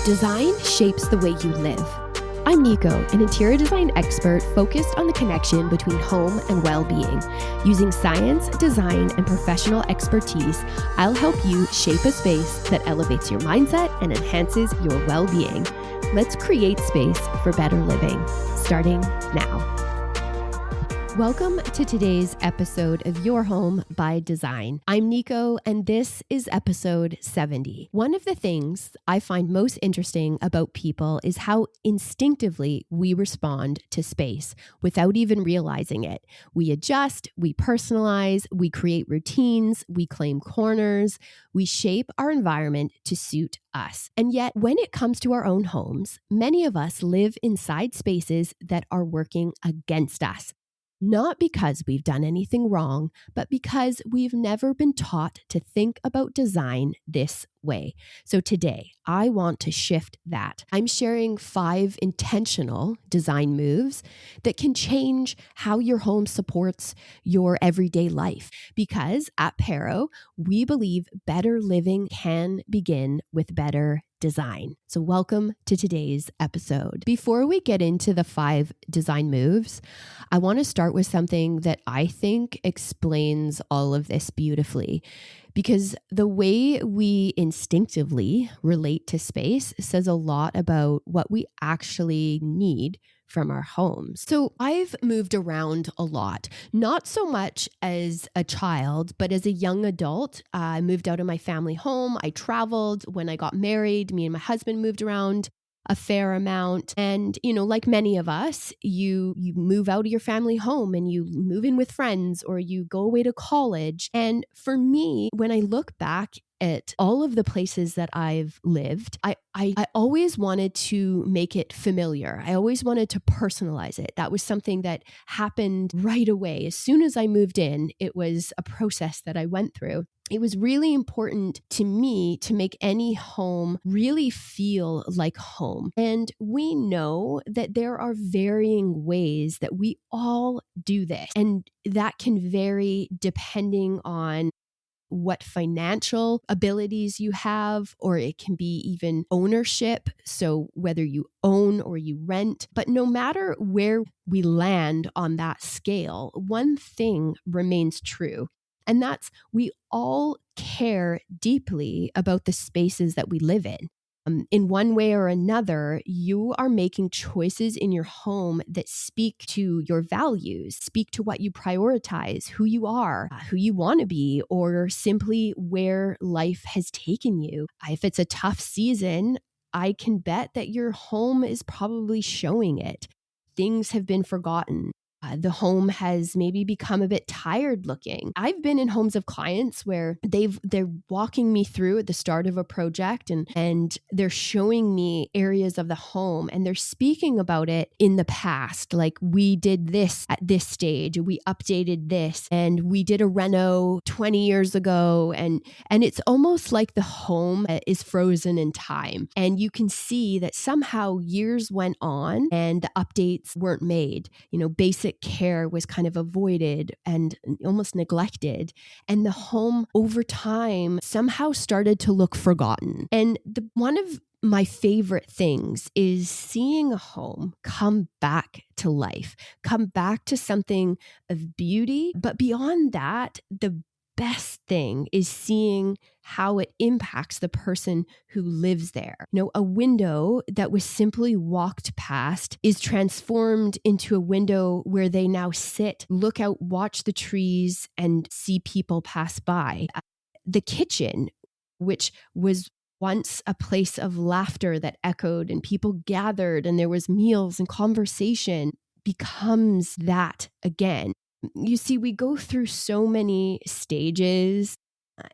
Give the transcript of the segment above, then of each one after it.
Design shapes the way you live. I'm Nico, an interior design expert focused on the connection between home and well-being. Using science, design, and professional expertise, I'll help you shape a space that elevates your mindset and enhances your well-being. Let's create space for better living, starting now. Welcome to today's episode of Your Home by Design. I'm Nico, and this is episode 70. One of the things I find most interesting about people is how instinctively we respond to space without even realizing it. We adjust, we personalize, we create routines, we claim corners, we shape our environment to suit us. And yet, when it comes to our own homes, many of us live inside spaces that are working against us. Not because we've done anything wrong, but because we've never been taught to think about design this way. So today, I want to shift that. I'm sharing 5 intentional design moves that can change how your home supports your everyday life. Because at Pero, we believe better living can begin with better design. So welcome to today's episode. Before we get into the 5 design moves, I want to start with something that I think explains all of this beautifully. Because the way we instinctively relate to space says a lot about what we actually need from our homes. So I've moved around a lot, not so much as a child, but as a young adult. I moved out of my family home. I traveled. When I got married, me and my husband moved around a fair amount. And, like many of us, you move out of your family home and you move in with friends or you go away to college. And for me, when I look back at all of the places that I've lived, I always wanted to make it familiar. I always wanted to personalize it. That was something that happened right away. As soon as I moved in, it was a process that I went through. It was really important to me to make any home really feel like home. And we know that there are varying ways that we all do this. And that can vary depending on what financial abilities you have, or it can be even ownership. So whether you own or you rent, but no matter where we land on that scale, one thing remains true. And that's we all care deeply about the spaces that we live in. In one way or another, you are making choices in your home that speak to your values, speak to what you prioritize, who you are, who you want to be, or simply where life has taken you. If it's a tough season, I can bet that your home is probably showing it. Things have been forgotten. The home has maybe become a bit tired looking. I've been in homes of clients where they're walking me through at the start of a project and they're showing me areas of the home and they're speaking about it in the past. Like, we did this at this stage, we updated this, and we did a reno 20 years ago. And it's almost like the home is frozen in time. And you can see that somehow years went on and the updates weren't made. Basic care was kind of avoided and almost neglected. And the home over time somehow started to look forgotten. And one of my favorite things is seeing a home come back to life, come back to something of beauty. But beyond that, the best thing is seeing how it impacts the person who lives there. A window that was simply walked past is transformed into a window where they now sit, look out, watch the trees, and see people pass by. The kitchen, which was once a place of laughter that echoed and people gathered and there was meals and conversation, becomes that again. You see, we go through so many stages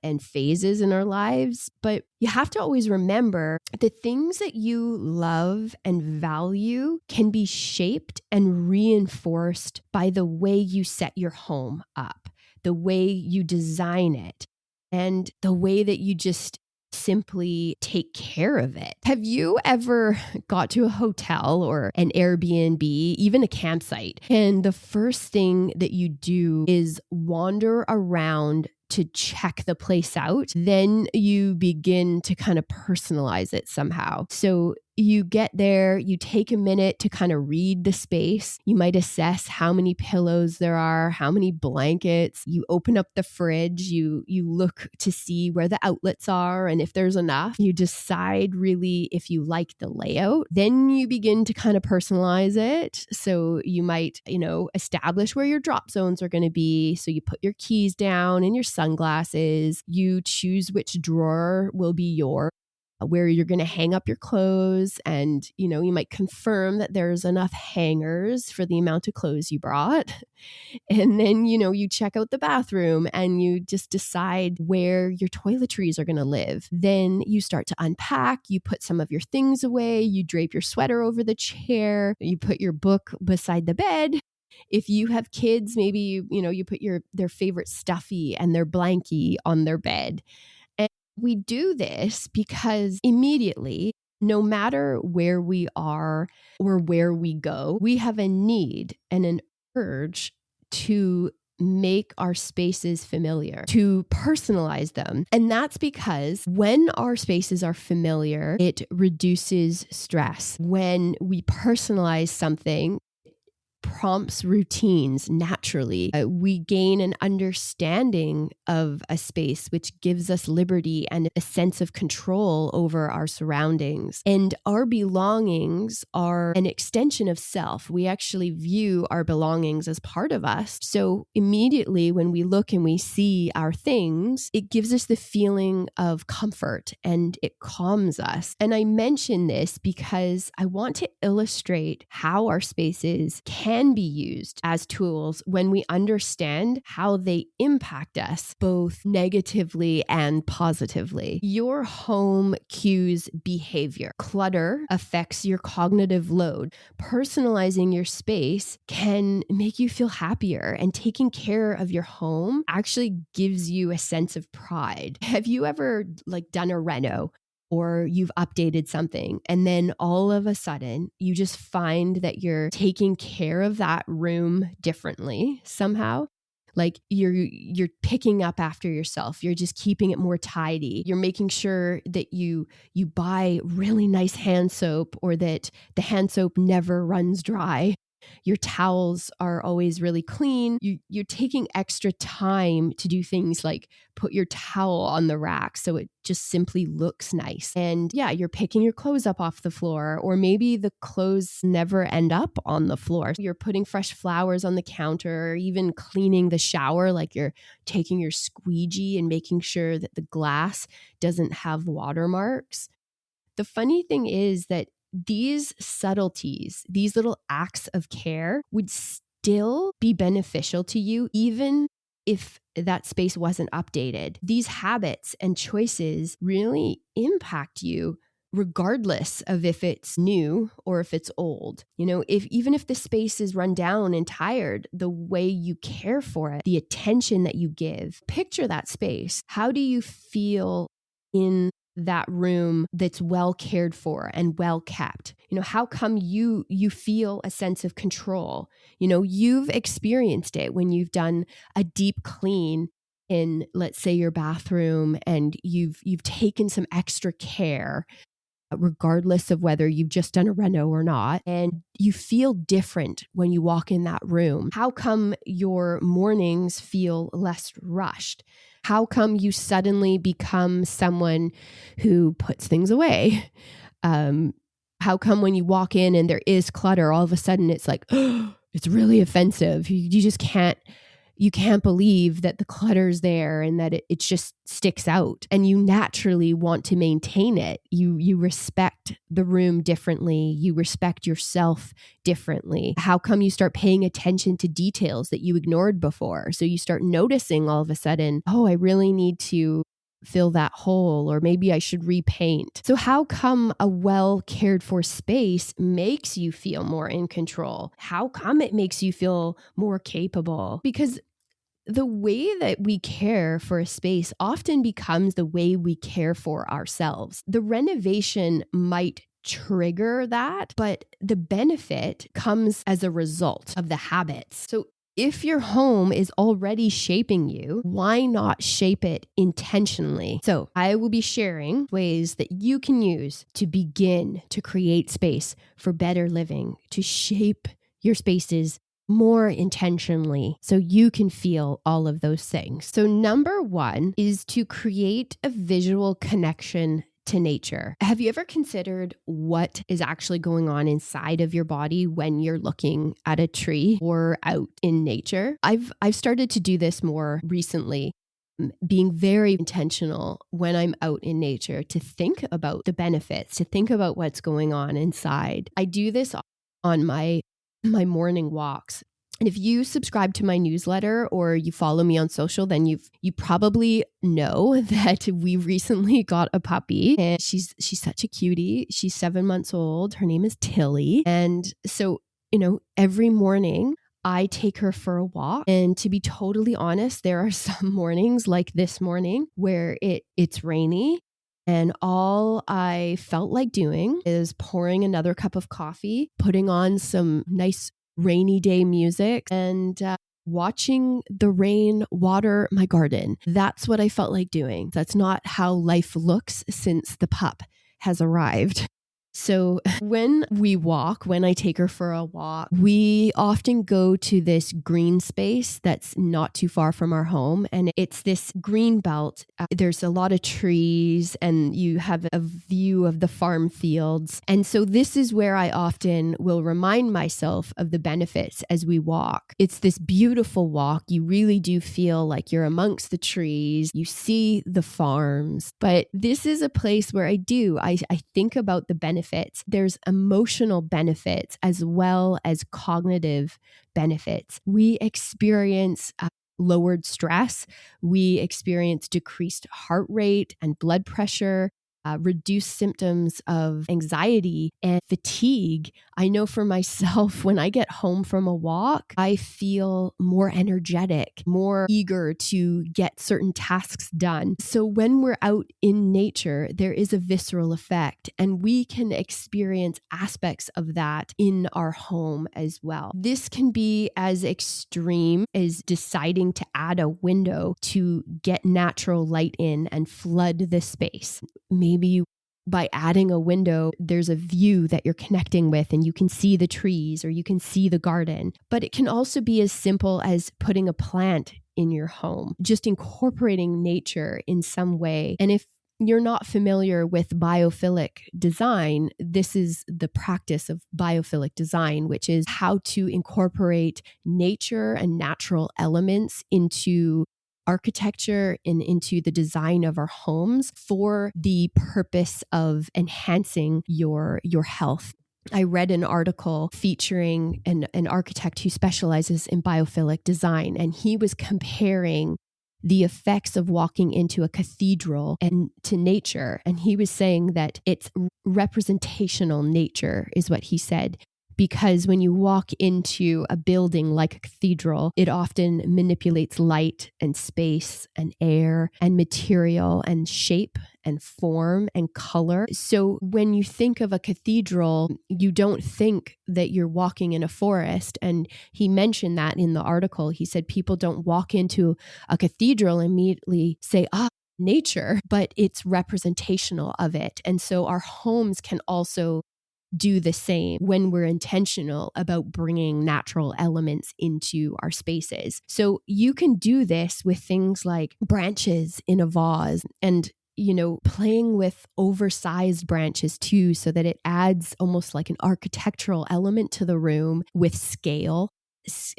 and phases in our lives, but you have to always remember the things that you love and value can be shaped and reinforced by the way you set your home up, the way you design it, and the way that you just simply take care of it. Have you ever got to a hotel or an Airbnb, even a campsite, and the first thing that you do is wander around to check the place out, then you begin to kind of personalize it somehow. So you get there, you take a minute to kind of read the space. You might assess how many pillows there are, how many blankets. You open up the fridge, you look to see where the outlets are and if there's enough. You decide really if you like the layout. Then you begin to kind of personalize it. So you might, establish where your drop zones are going to be. So you put your keys down and your sunglasses. You choose which drawer will be yours, where you're going to hang up your clothes, and you might confirm that there's enough hangers for the amount of clothes you brought. And then you check out the bathroom and you just decide where your toiletries are going to live. Then you start to unpack, you put some of your things away, you drape your sweater over the chair, you put your book beside the bed. If you have kids, maybe you put their favorite stuffy and their blankie on their bed. We do this because immediately, no matter where we are or where we go, we have a need and an urge to make our spaces familiar, to personalize them. And that's because when our spaces are familiar, it reduces stress. When we personalize something, prompts routines naturally. We gain an understanding of a space, which gives us liberty and a sense of control over our surroundings. And our belongings are an extension of self. We actually view our belongings as part of us. So immediately when we look and we see our things, it gives us the feeling of comfort and it calms us. And I mention this because I want to illustrate how our spaces can be used as tools when we understand how they impact us both negatively and positively. Your home cues behavior. Clutter affects your cognitive load. Personalizing your space can make you feel happier, and taking care of your home actually gives you a sense of pride. Have you ever done a reno? Or you've updated something, and then all of a sudden you just find that you're taking care of that room differently somehow. Like you're picking up after yourself. You're just keeping it more tidy. You're making sure that you buy really nice hand soap, or that the hand soap never runs dry. Your towels are always really clean. You're taking extra time to do things like put your towel on the rack so it just simply looks nice. And yeah, you're picking your clothes up off the floor, or maybe the clothes never end up on the floor. You're putting fresh flowers on the counter, or even cleaning the shower, like you're taking your squeegee and making sure that the glass doesn't have watermarks. The funny thing is that these subtleties, these little acts of care would still be beneficial to you even if that space wasn't updated. These habits and choices really impact you regardless of if it's new or if it's old. Even if the space is run down and tired, the way you care for it, the attention that you give, picture that space. How do you feel in that room that's well cared for and well kept? How come you feel a sense of control? You've experienced it when you've done a deep clean in, let's say, your bathroom, and you've taken some extra care, regardless of whether you've just done a reno or not, and you feel different when you walk in that room. How come your mornings feel less rushed? How come you suddenly become someone who puts things away? How come when you walk in and there is clutter, all of a sudden it's like, oh, it's really offensive. You just can't believe that the clutter's there and that it just sticks out, and you naturally want to maintain it. You respect the room differently. You respect yourself differently. How come you start paying attention to details that you ignored before? So you start noticing all of a sudden, oh, I really need to fill that hole, or maybe I should repaint. So how come a well cared for space makes you feel more in control? How come it makes you feel more capable? Because the way that we care for a space often becomes the way we care for ourselves. The renovation might trigger that, but the benefit comes as a result of the habits. So If your home is already shaping you, why not shape it intentionally? So I will be sharing ways that you can use to begin to create space for better living, to shape your spaces more intentionally so you can feel all of those things. So number one is to create a visual connection to nature. Have you ever considered what is actually going on inside of your body when you're looking at a tree or out in nature? I've started to do this more recently, being very intentional when I'm out in nature to think about the benefits, to think about what's going on inside. I do this on my morning walks. And if you subscribe to my newsletter or you follow me on social, then you probably know that we recently got a puppy, and she's such a cutie. She's 7 months old. Her name is Tilly. And so, every morning I take her for a walk. And to be totally honest, there are some mornings like this morning where it's rainy. And all I felt like doing is pouring another cup of coffee, putting on some nice rainy day music, and watching the rain water my garden. That's what I felt like doing. That's not how life looks since the pup has arrived. So when I take her for a walk, we often go to this green space that's not too far from our home. And it's this green belt. There's a lot of trees and you have a view of the farm fields. And so this is where I often will remind myself of the benefits as we walk. It's this beautiful walk. You really do feel like you're amongst the trees. You see the farms. But this is a place where I think about the benefits. There's emotional benefits as well as cognitive benefits. We experience lowered stress. We experience decreased heart rate and blood pressure, reduced symptoms of anxiety and fatigue. I know for myself, when I get home from a walk, I feel more energetic, more eager to get certain tasks done. So when we're out in nature, there is a visceral effect, and we can experience aspects of that in our home as well. This can be as extreme as deciding to add a window to get natural light in and flood the space. Maybe by adding a window, there's a view that you're connecting with and you can see the trees or you can see the garden. But it can also be as simple as putting a plant in your home, just incorporating nature in some way. And if you're not familiar with biophilic design, this is the practice of biophilic design, which is how to incorporate nature and natural elements into architecture and into the design of our homes for the purpose of enhancing your health. I read an article featuring an architect who specializes in biophilic design, and he was comparing the effects of walking into a cathedral and to nature. And he was saying that it's representational nature is what he said. Because when you walk into a building like a cathedral, it often manipulates light and space and air and material and shape and form and color. So when you think of a cathedral, you don't think that you're walking in a forest. And he mentioned that in the article. He said people don't walk into a cathedral and immediately say, nature, but it's representational of it. And so our homes can also do the same when we're intentional about bringing natural elements into our spaces. So you can do this with things like branches in a vase and, playing with oversized branches too, so that it adds almost like an architectural element to the room with scale.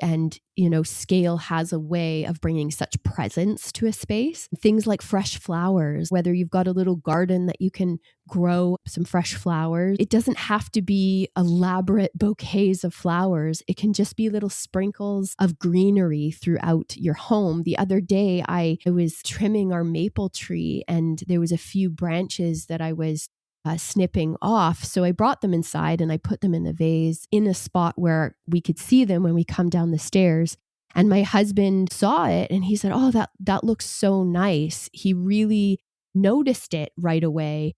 And, scale has a way of bringing such presence to a space. Things like fresh flowers, whether you've got a little garden that you can grow some fresh flowers. It doesn't have to be elaborate bouquets of flowers. It can just be little sprinkles of greenery throughout your home. The other day, I was trimming our maple tree, and there was a few branches that I was snipping off. So I brought them inside and I put them in a vase in a spot where we could see them when we come down the stairs. And my husband saw it and he said, that looks so nice. He really noticed it right away.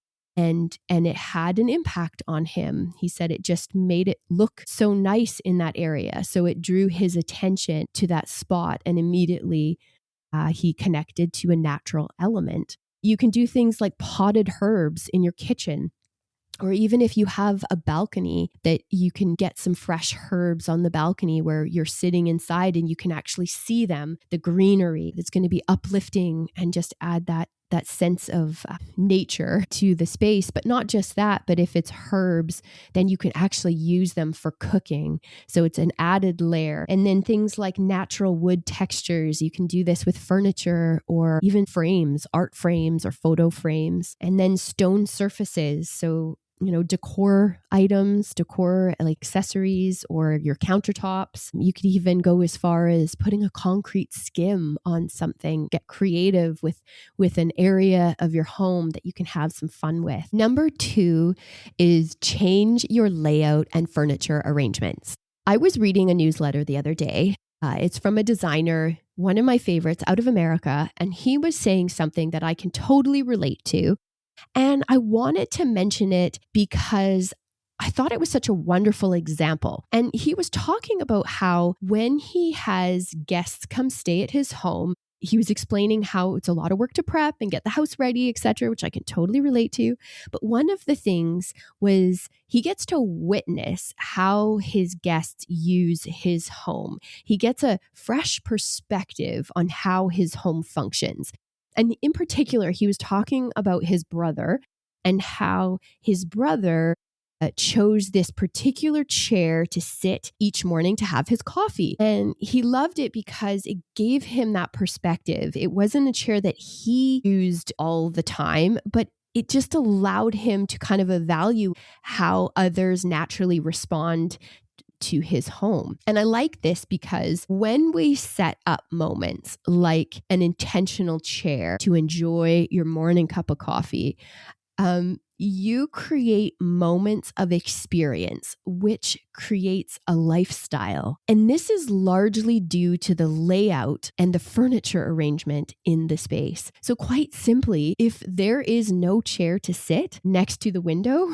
and it had an impact on him. He said it just made it look so nice in that area. So it drew his attention to that spot, and immediately he connected to a natural element. You can do things like potted herbs in your kitchen. Or even if you have a balcony, that you can get some fresh herbs on the balcony where you're sitting inside and you can actually see them, the greenery that's going to be uplifting and just add that sense of nature to the space. But not just that, but if it's herbs, then you can actually use them for cooking. So it's an added layer. And then things like natural wood textures, you can do this with furniture or even frames, art frames or photo frames. And then stone surfaces. So decor items, decor like accessories or your countertops. You could even go as far as putting a concrete skim on something. Get creative with an area of your home that you can have some fun with. Number 2 is change your layout and furniture arrangements. I was reading a newsletter the other day. It's from a designer, one of my favorites out of America, and he was saying something that I can totally relate to. And I wanted to mention it because I thought it was such a wonderful example. And he was talking about how when he has guests come stay at his home, he was explaining how it's a lot of work to prep and get the house ready, etc., which I can totally relate to. But one of the things was he gets to witness how his guests use his home. He gets a fresh perspective on how his home functions. And in particular, he was talking about his brother and how his brother chose this particular chair to sit each morning to have his coffee. And he loved it because it gave him that perspective. It wasn't a chair that he used all the time, but it just allowed him to kind of evaluate how others naturally respond to his home. And I like this because when we set up moments like an intentional chair to enjoy your morning cup of coffee, you create moments of experience, which creates a lifestyle. And this is largely due to the layout and the furniture arrangement in the space. So quite simply, if there is no chair to sit next to the window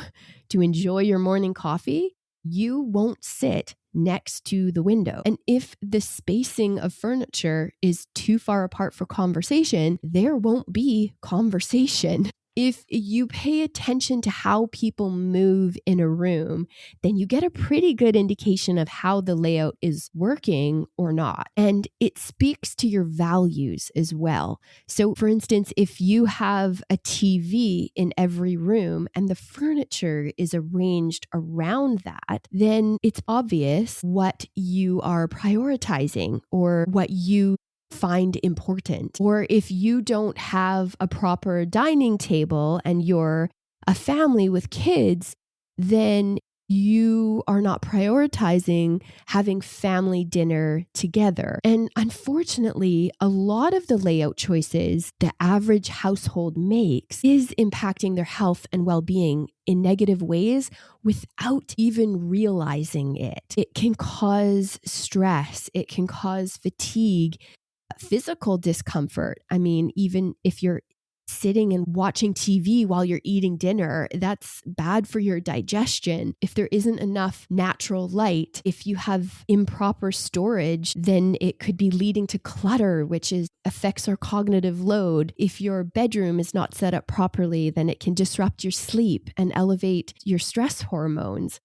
to enjoy your morning coffee, you won't sit next to the window. And if the spacing of furniture is too far apart for conversation, there won't be conversation. If you pay attention to how people move in a room, then you get a pretty good indication of how the layout is working or not. And it speaks to your values as well. So for instance, if you have a TV in every room and the furniture is arranged around that, then it's obvious what you are prioritizing or what you find important. Or if you don't have a proper dining table and you're a family with kids, then you are not prioritizing having family dinner together. And unfortunately, a lot of the layout choices the average household makes is impacting their health and well-being in negative ways without even realizing it. It can cause stress. It can cause fatigue, physical discomfort. I mean, even if you're sitting and watching TV while you're eating dinner, that's bad for your digestion. If there isn't enough natural light, if you have improper storage, then it could be leading to clutter, which affects our cognitive load. If your bedroom is not set up properly, then it can disrupt your sleep and elevate your stress hormones.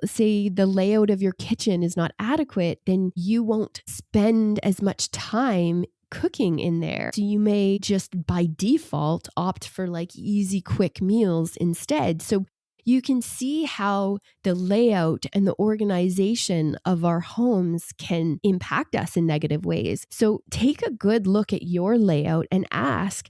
Say the layout of your kitchen is not adequate, then you won't spend as much time cooking in there. So you may just by default opt for like easy, quick meals instead. So you can see how the layout and the organization of our homes can impact us in negative ways. So take a good look at your layout and ask,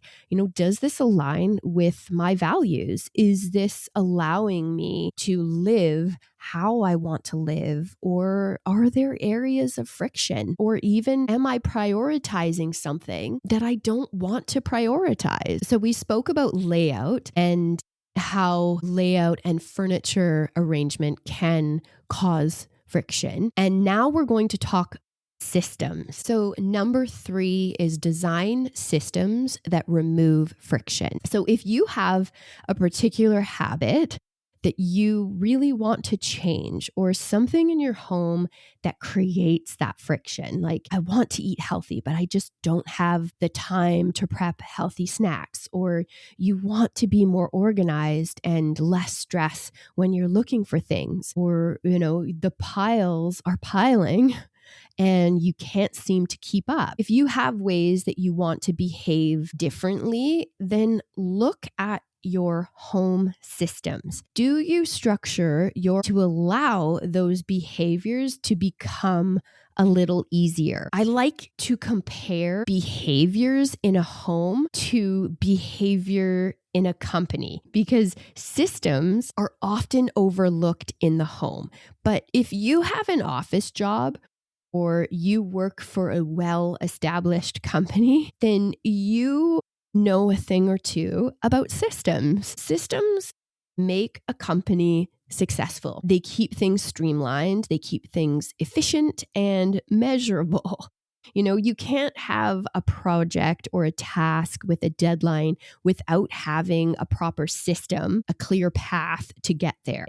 does this align with my values? Is this allowing me to live how I want to live? Or are there areas of friction? Or even am I prioritizing something that I don't want to prioritize? So we spoke about layout and how layout and furniture arrangement can cause friction. And now we're going to talk systems. So number 3 is design systems that remove friction. So if you have a particular habit that you really want to change, or something in your home that creates that friction, like I want to eat healthy, but I just don't have the time to prep healthy snacks, or you want to be more organized and less stress when you're looking for things, or, the piles are piling and you can't seem to keep up. If you have ways that you want to behave differently, then look at your home systems. Do you structure to allow those behaviors to become a little easier? I like to compare behaviors in a home to behavior in a company, because systems are often overlooked in the home. But if you have an office job, or you work for a well-established company, then you know a thing or two about systems. Systems make a company successful. They keep things streamlined, they keep things efficient and measurable. You can't have a project or a task with a deadline without having a proper system, a clear path to get there.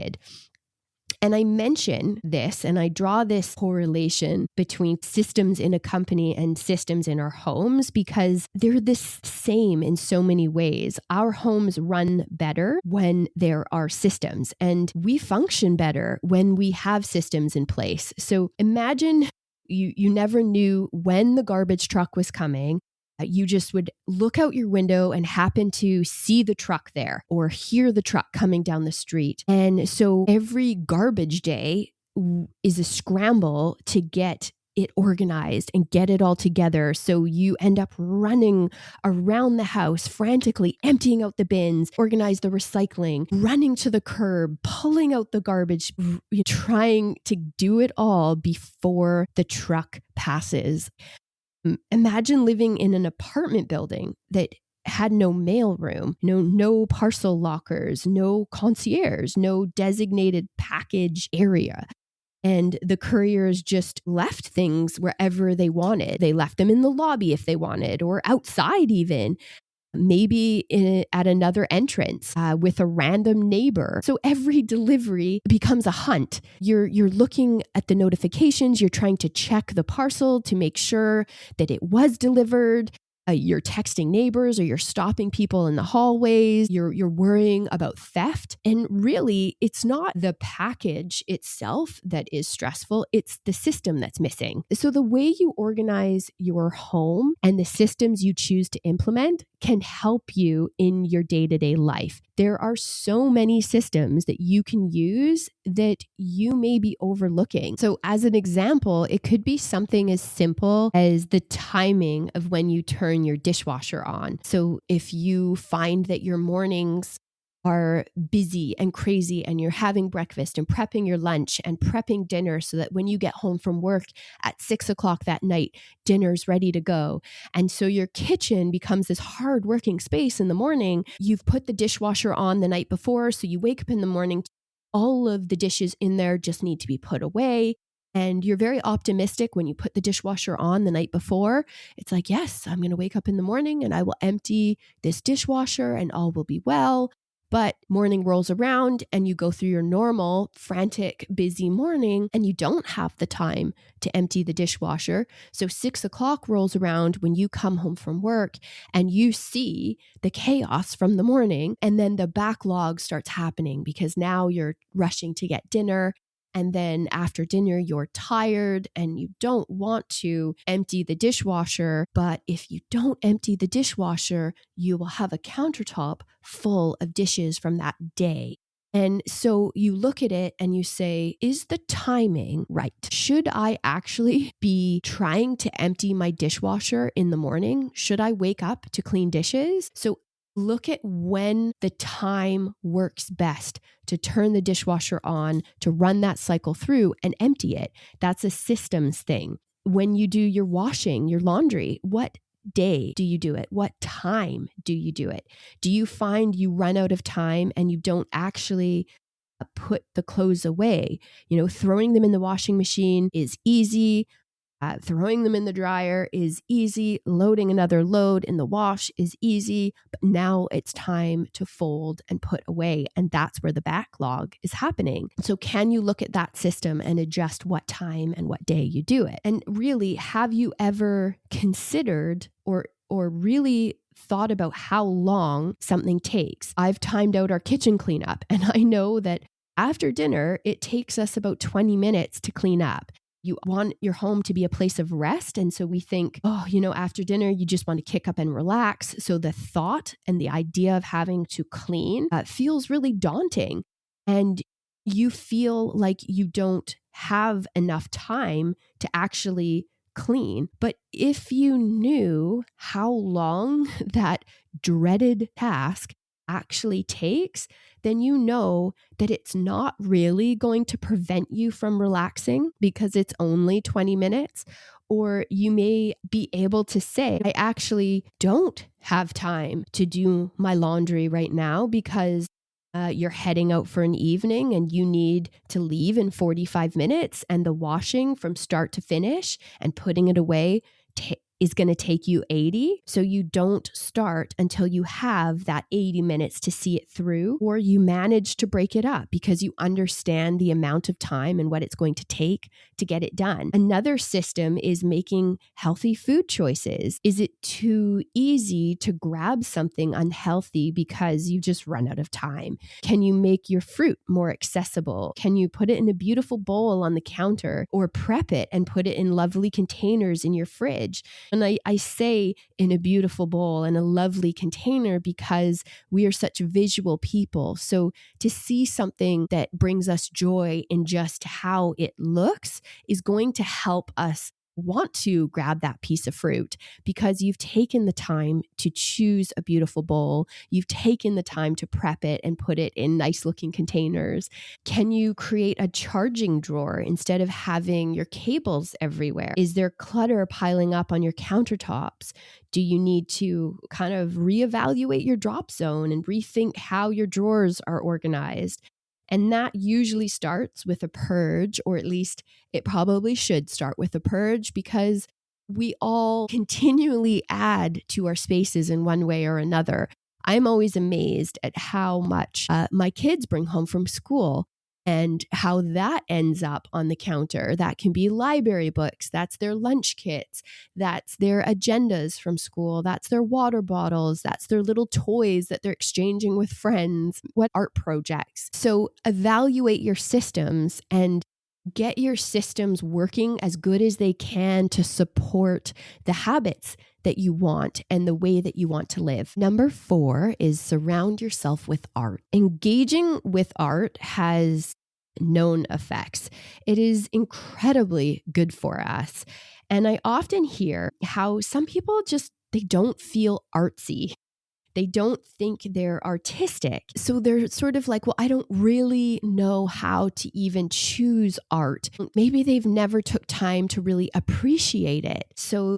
And I mention this and I draw this correlation between systems in a company and systems in our homes, because they're the same in so many ways. Our homes run better when there are systems, and we function better when we have systems in place. So imagine you never knew when the garbage truck was coming. You just would look out your window and happen to see the truck there, or hear the truck coming down the street. And so every garbage day is a scramble to get it organized and get it all together. So you end up running around the house, frantically emptying out the bins, organize the recycling, running to the curb, pulling out the garbage, trying to do it all before the truck passes. Imagine living in an apartment building that had no mailroom, no parcel lockers, no concierge, no designated package area. And the couriers just left things wherever they wanted. They left them in the lobby if they wanted, or outside even. Maybe at another entrance with a random neighbor. So every delivery becomes a hunt. You're looking at the notifications. You're trying to check the parcel to make sure that it was delivered. You're texting neighbors, or you're stopping people in the hallways. You're worrying about theft. And really, it's not the package itself that is stressful. It's the system that's missing. So the way you organize your home and the systems you choose to implement can help you in your day-to-day life. There are so many systems that you can use that you may be overlooking. So as an example, it could be something as simple as the timing of when you turn your dishwasher on. So if you find that your mornings are busy and crazy, and you're having breakfast and prepping your lunch and prepping dinner so that when you get home from work at 6:00 that night, dinner's ready to go. And so your kitchen becomes this hard working space in the morning. You've put the dishwasher on the night before. So you wake up in the morning, all of the dishes in there just need to be put away. And you're very optimistic when you put the dishwasher on the night before. It's like, yes, I'm going to wake up in the morning and I will empty this dishwasher and all will be well. But morning rolls around and you go through your normal, frantic, busy morning, and you don't have the time to empty the dishwasher. So 6:00 rolls around when you come home from work and you see the chaos from the morning, and then the backlog starts happening because now you're rushing to get dinner. And then after dinner, you're tired and you don't want to empty the dishwasher. But if you don't empty the dishwasher, you will have a countertop full of dishes from that day. And so you look at it and you say, is the timing right? Should I actually be trying to empty my dishwasher in the morning? Should I wake up to clean dishes? So look at when the time works best to turn the dishwasher on, to run that cycle through and empty it. That's a systems thing. When you do your washing, your laundry, what day do you do it? What time do you do it? Do you find you run out of time and you don't actually put the clothes away? Throwing them in the washing machine is easy. Throwing them in the dryer is easy. Loading another load in the wash is easy. But now it's time to fold and put away. And that's where the backlog is happening. So can you look at that system and adjust what time and what day you do it? And really, have you ever considered or really thought about how long something takes? I've timed out our kitchen cleanup, and I know that after dinner, it takes us about 20 minutes to clean up. You want your home to be a place of rest. And so we think, after dinner, you just want to kick up and relax. So the thought and the idea of having to clean feels really daunting. And you feel like you don't have enough time to actually clean. But if you knew how long that dreaded task actually takes, then you know that it's not really going to prevent you from relaxing because it's only 20 minutes. Or you may be able to say, I actually don't have time to do my laundry right now because you're heading out for an evening and you need to leave in 45 minutes, and the washing from start to finish and putting it away is going to take you 80. So you don't start until you have that 80 minutes to see it through, or you manage to break it up because you understand the amount of time and what it's going to take to get it done. Another system is making healthy food choices. Is it too easy to grab something unhealthy because you just run out of time? Can you make your fruit more accessible? Can you put it in a beautiful bowl on the counter, or prep it and put it in lovely containers in your fridge? And I say in a beautiful bowl and a lovely container because we are such visual people. So to see something that brings us joy in just how it looks is going to help us want to grab that piece of fruit because you've taken the time to choose a beautiful bowl. You've taken the time to prep it and put it in nice looking containers. Can you create a charging drawer instead of having your cables everywhere? Is there clutter piling up on your countertops? Do you need to kind of reevaluate your drop zone and rethink how your drawers are organized? And that usually starts with a purge, or at least it probably should start with a purge, because we all continually add to our spaces in one way or another. I'm always amazed at how much my kids bring home from school and how that ends up on the counter. That can be library books, that's their lunch kits, that's their agendas from school, that's their water bottles, that's their little toys that they're exchanging with friends, what art projects. So evaluate your systems and get your systems working as good as they can to support the habits that you want and the way that you want to live. Number 4 is surround yourself with art. Engaging with art has known effects. It is incredibly good for us. And I often hear how some people they don't feel artsy. They don't think they're artistic. So they're sort of like, well, I don't really know how to even choose art. Maybe they've never took time to really appreciate it. So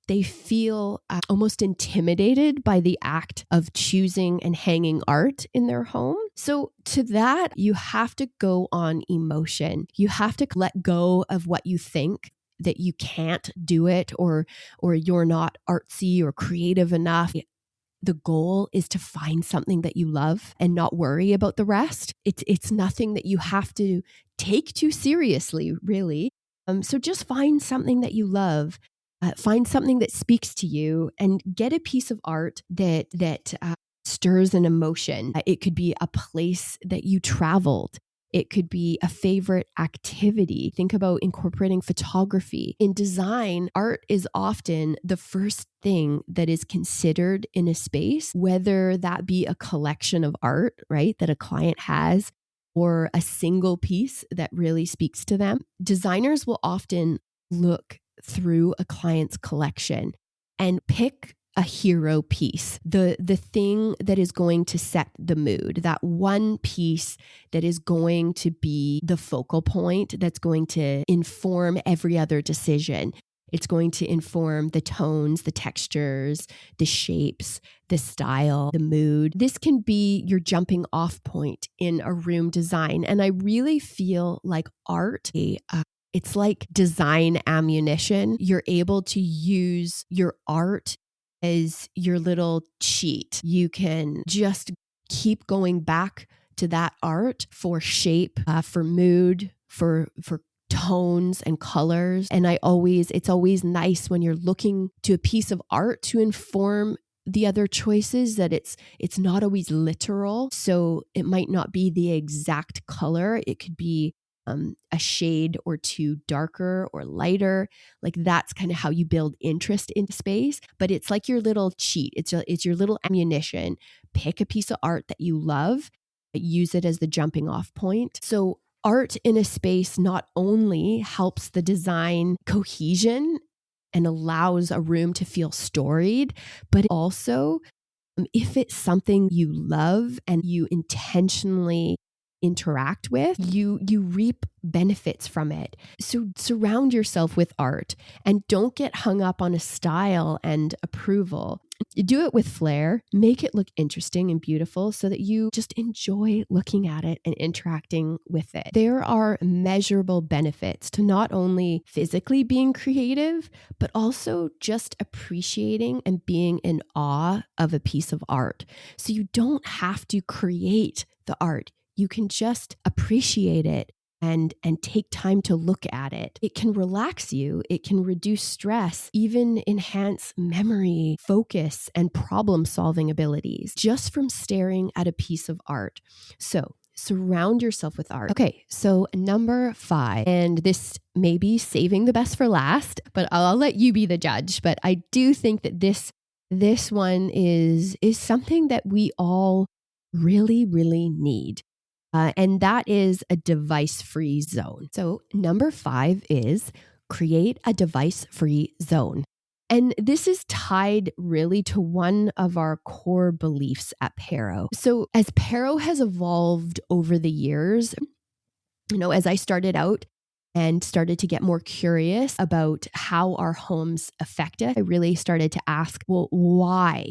they feel almost intimidated by the act of choosing and hanging art in their home. So to that, you have to go on emotion. You have to let go of what you think that you can't do it, or you're not artsy or creative enough. The goal is to find something that you love and not worry about the rest. It's nothing that you have to take too seriously, really. So just find something that you love. Find something that speaks to you and get a piece of art that stirs an emotion. It could be a place that you traveled. It could be a favorite activity. Think about incorporating photography. In design, art is often the first thing that is considered in a space, whether that be a collection of art, right, that a client has, or a single piece that really speaks to them. Designers will often look through a client's collection and pick a hero piece, the thing that is going to set the mood, that one piece that is going to be the focal point, that's going to inform every other decision. It's going to inform the tones, the textures, the shapes, the style, the mood. This can be your jumping off point in a room design. And I really feel like art It's like design ammunition. You're able to use your art as your little cheat. You can just keep going back to that art for shape, for mood, for tones and colors. And it's always nice when you're looking to a piece of art to inform the other choices that it's not always literal. So it might not be the exact color. It could be a shade or two darker or lighter. Like that's kind of how you build interest in space. But it's like your little cheat. It's your little ammunition. Pick a piece of art that you love, use it as the jumping off point. So art in a space not only helps the design cohesion and allows a room to feel storied, but also if it's something you love and you intentionally interact with, you reap benefits from it. So surround yourself with art and don't get hung up on a style and approval. Do it with flair, make it look interesting and beautiful so that you just enjoy looking at it and interacting with it. There are measurable benefits to not only physically being creative, but also just appreciating and being in awe of a piece of art. So you don't have to create the art. You can just appreciate it and take time to look at it. It can relax you. It can reduce stress, even enhance memory, focus, and problem-solving abilities just from staring at a piece of art. So surround yourself with art. Okay, so number 5, and this may be saving the best for last, but I'll let you be the judge. But I do think that this one is something that we all really, really need. And that is a device-free zone. So number 5 is create a device-free zone. And this is tied really to one of our core beliefs at Pero. So as Pero has evolved over the years, as I started out and started to get more curious about how our homes affect us, I really started to ask, well, why?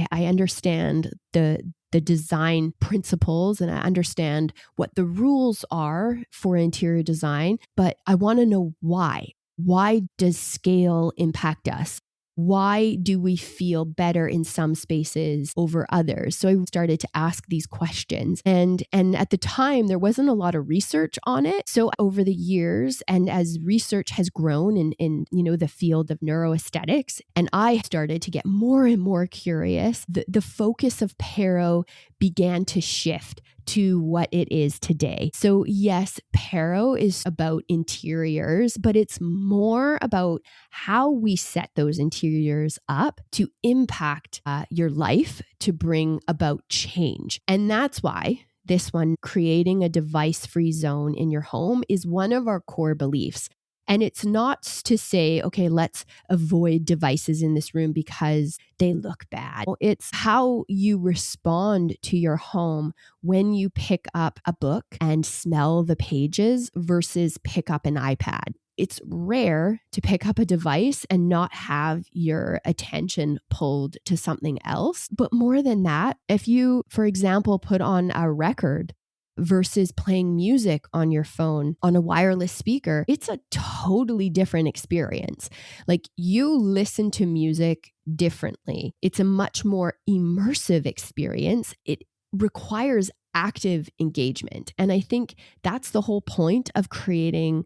I understand the design principles and I understand what the rules are for interior design, but I want to know why. Why does scale impact us? Why do we feel better in some spaces over others? So I started to ask these questions. And at the time, there wasn't a lot of research on it. So over the years, and as research has grown in the field of neuroaesthetics, and I started to get more and more curious, the focus of Pero began to shift to what it is today. So yes, Pero is about interiors, but it's more about how we set those interiors up to impact your life, to bring about change. And that's why this one, creating a device-free zone in your home, is one of our core beliefs. And it's not to say, okay, let's avoid devices in this room because they look bad. It's how you respond to your home when you pick up a book and smell the pages versus pick up an iPad. It's rare to pick up a device and not have your attention pulled to something else. But more than that, if you, for example, put on a record versus playing music on your phone on a wireless speaker, it's a totally different experience. Like you listen to music differently. It's a much more immersive experience. It requires active engagement. And I think that's the whole point of creating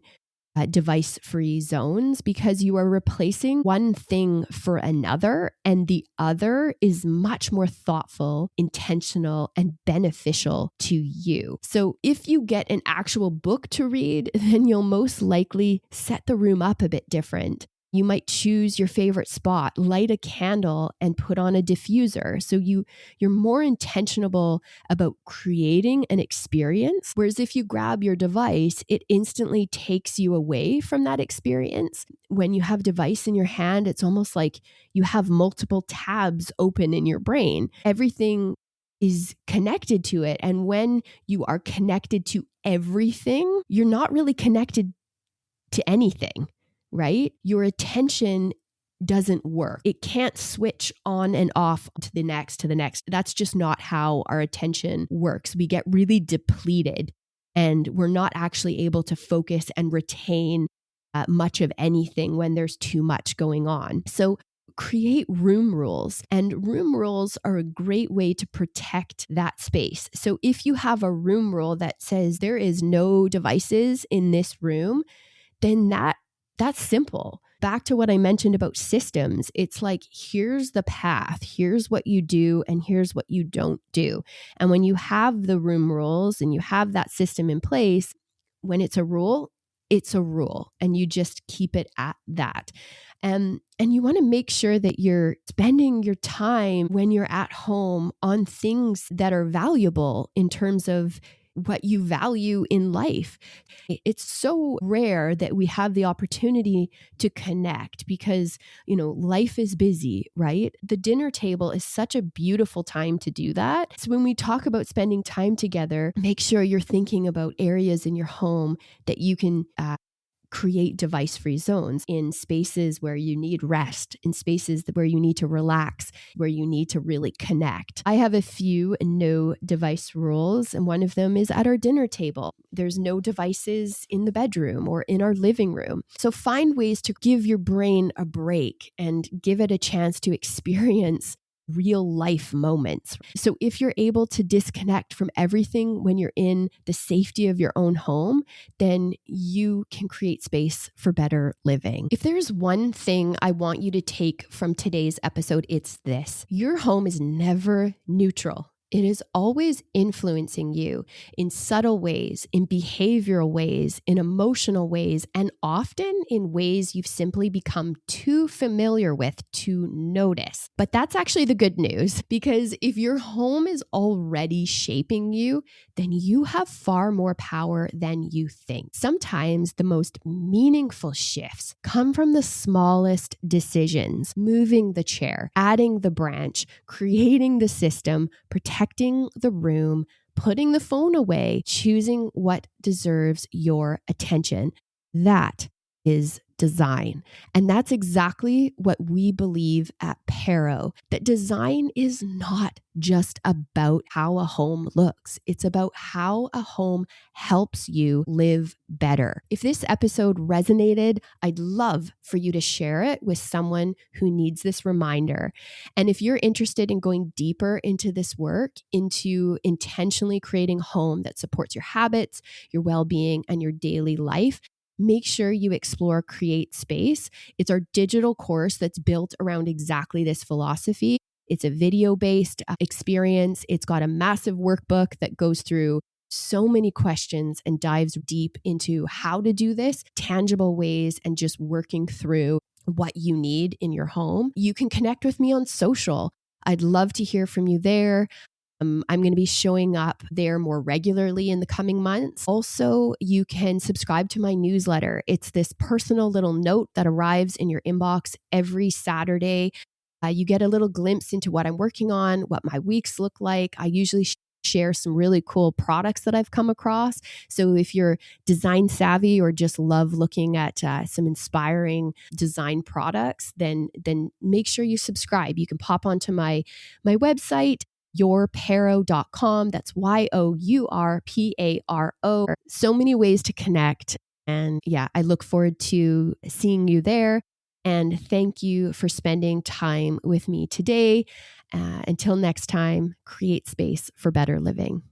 device-free zones, because you are replacing one thing for another, and the other is much more thoughtful, intentional, and beneficial to you. So if you get an actual book to read, then you'll most likely set the room up a bit different. You might choose your favorite spot, light a candle, and put on a diffuser. So you're more intentional about creating an experience. Whereas if you grab your device, it instantly takes you away from that experience. When you have a device in your hand, it's almost like you have multiple tabs open in your brain. Everything is connected to it. And when you are connected to everything, you're not really connected to anything. Right? Your attention doesn't work. It can't switch on and off to the next. That's just not how our attention works. We get really depleted and we're not actually able to focus and retain much of anything when there's too much going on. So create room rules, and room rules are a great way to protect that space. So if you have a room rule that says there is no devices in this room, then that's simple. Back to what I mentioned about systems, it's like, here's the path, here's what you do, and here's what you don't do. And when you have the room rules and you have that system in place, when it's a rule, and you just keep it at that. And you want to make sure that you're spending your time when you're at home on things that are valuable in terms of what you value in life. It's so rare that we have the opportunity to connect because, life is busy, right? The dinner table is such a beautiful time to do that. So when we talk about spending time together, make sure you're thinking about areas in your home that you can create device-free zones in spaces where you need rest, in spaces where you need to relax, where you need to really connect. I have a few no device rules, and one of them is at our dinner table. There's no devices in the bedroom or in our living room. So find ways to give your brain a break and give it a chance to experience real life moments. So if you're able to disconnect from everything when you're in the safety of your own home, then you can create space for better living. If there's one thing I want you to take from today's episode, it's this: your home is never neutral. It is always influencing you in subtle ways, in behavioral ways, in emotional ways, and often in ways you've simply become too familiar with to notice. But that's actually the good news, because if your home is already shaping you, then you have far more power than you think. Sometimes the most meaningful shifts come from the smallest decisions: moving the chair, adding the branch, creating the system, protecting the room, putting the phone away, choosing what deserves your attention. That is design. And that's exactly what we believe at Pero, that design is not just about how a home looks. It's about how a home helps you live better. If this episode resonated, I'd love for you to share it with someone who needs this reminder. And if you're interested in going deeper into this work, into intentionally creating a home that supports your habits, your well-being, and your daily life, make sure you explore Create Space. It's our digital course that's built around exactly this philosophy. It's a video-based experience. It's got a massive workbook that goes through so many questions and dives deep into how to do this, tangible ways, and just working through what you need in your home. You can connect with me on social. I'd love to hear from you there. I'm going to be showing up there more regularly in the coming months. Also, you can subscribe to my newsletter. It's this personal little note that arrives in your inbox every Saturday. You get a little glimpse into what I'm working on, what my weeks look like. I usually share some really cool products that I've come across. So if you're design savvy or just love looking at some inspiring design products, then make sure you subscribe. You can pop onto my website, yourparo.com. That's YOURPARO. So many ways to connect. And yeah, I look forward to seeing you there. And thank you for spending time with me today. Until next time, create space for better living.